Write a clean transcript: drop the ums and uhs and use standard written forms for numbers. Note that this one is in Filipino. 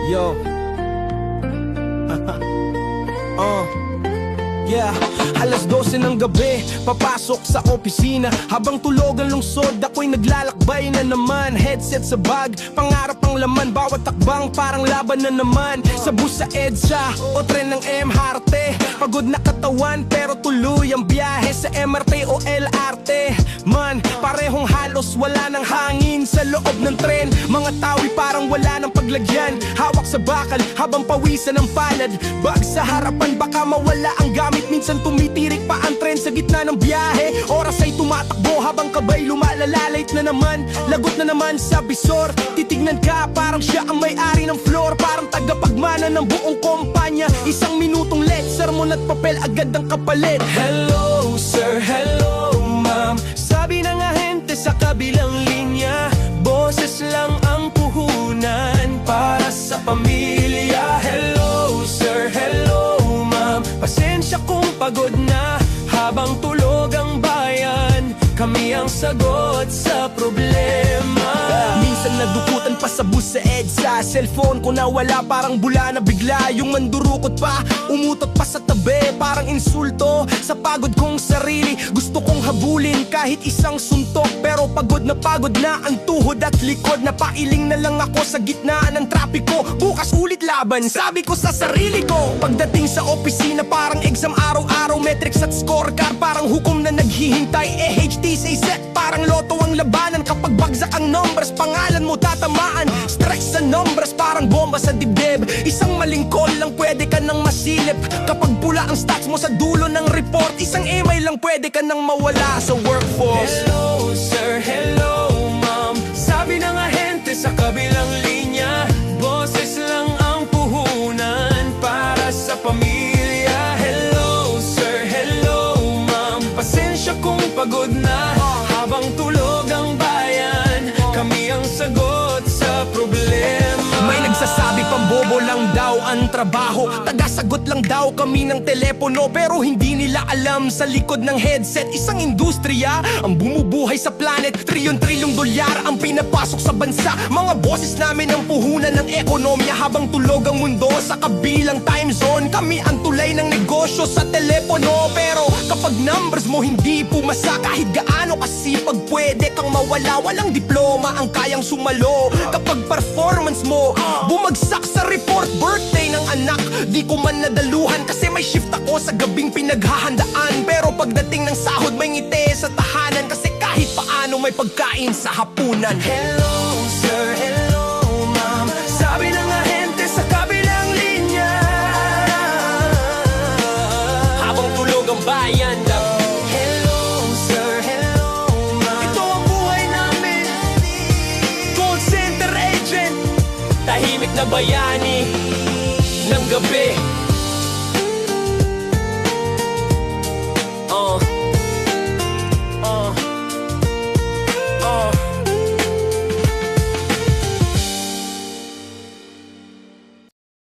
Yo. Yeah, alas 12 ng gabi, papasok sa opisina. Habang tulog ang lungsod, ako'y naglalakbay na naman. Headset sa bag, pangarap ang laman. Bawat takbang parang laban na naman. Sa bus, sa EDSA o tren ng MRT. Pagod na katawan pero tuloy ang biyahe sa MRT o LRT. Man, parehong halos wala ng hangin sa loob ng tren. Mga tawi parang wala ng paglagyan. Hawak sa bakal habang pawisan ng palad. Bag sa harapan baka mawala ang gamit. Minsan tumitirik pa ang tren sa gitna ng biyahe. Oras ay tumatakbo habang kabay lumalala. Late na naman, lagot na naman sa bisor. Titignan ka parang siya ang may-ari ng floor. Parang tagapagmana ng buong kumpanya. Isang minutong late, sermon at papel agad ang kapalit. Hello sir, hello ma'am, sabi ng ahente sa kabilang linya. Boses lang ang puhunan para sa pamilya. Hello sir, hello ma'am, pasensya kung pagod na. Habang tulog ang bayan, kami ang sagot sa problema. Minsan nadukutan pa sa bus sa EDSA. Cellphone ko nawala parang bula na bigla. Yung mandurukot pa, umutot pa sa tabi. Parang insulto sa pagod kong sarili. Gusto kong habulin kahit isang suntok, pero pagod na ang tuhod at likod. Napailing na lang ako sa gitna ng trapiko. Bukas ulit laban, sabi ko sa sarili ko. Pagdating sa opisina parang exam araw-araw. Metrics at scorecard parang hukom na naghihintay. HTC set parang loto ang labanan. Kapag bagsak ang numbers, pangalan mo tatamaan. Stress sa numbers parang bomba sa dibdib. Isang maling call lang pwede ka nang masilip. Kapag pula ang stats mo sa dulo ng report, isang email lang pwede ka nang mawala sa workforce. Hello sir, hello ma'am, sabi ng ahente sa kabilang linya. Boses lang ang puhunan para sa pamilya. Hello sir, hello ma'am, pasensya kung pagod na. Habang tulog ang bayan, kami ang sagot sa problema. May nagsasabi pang bobo lang daw ang trabaho. Tagasagot lang daw kami ng telepono. Pero hindi nila alam sa likod ng headset isang industriya ang bumubuhay sa planet. Trilyon-trilyong dolyar ang pinapasok sa bansa. Mga boses namin ang puhunan ng ekonomiya. Habang tulog ang mundo sa kabilang time zone, kami ang tulay ng negosyo sa telepono. Pero kapag numbers mo hindi pumasa, kahit gaano kasipag pwede kang mawala. Walang diploma ang kayang sumalo. Kapag performance mo bumagsak sa report, birthday ng anak, di ko man nadaluhan kasi may shift ako sa gabing pinaghahandaan. Pero pagdating ng sahod may ngiti sa tahanan kasi kahit paano may pagkain sa hapunan. Hello sir, hello ma'am, sabi ng ahente sa kabilang linya. Habang tulog ang bayan, hello sir, hello ma'am, ito ang buhay namin. Call center agent, tahimik na bayani ng gabi.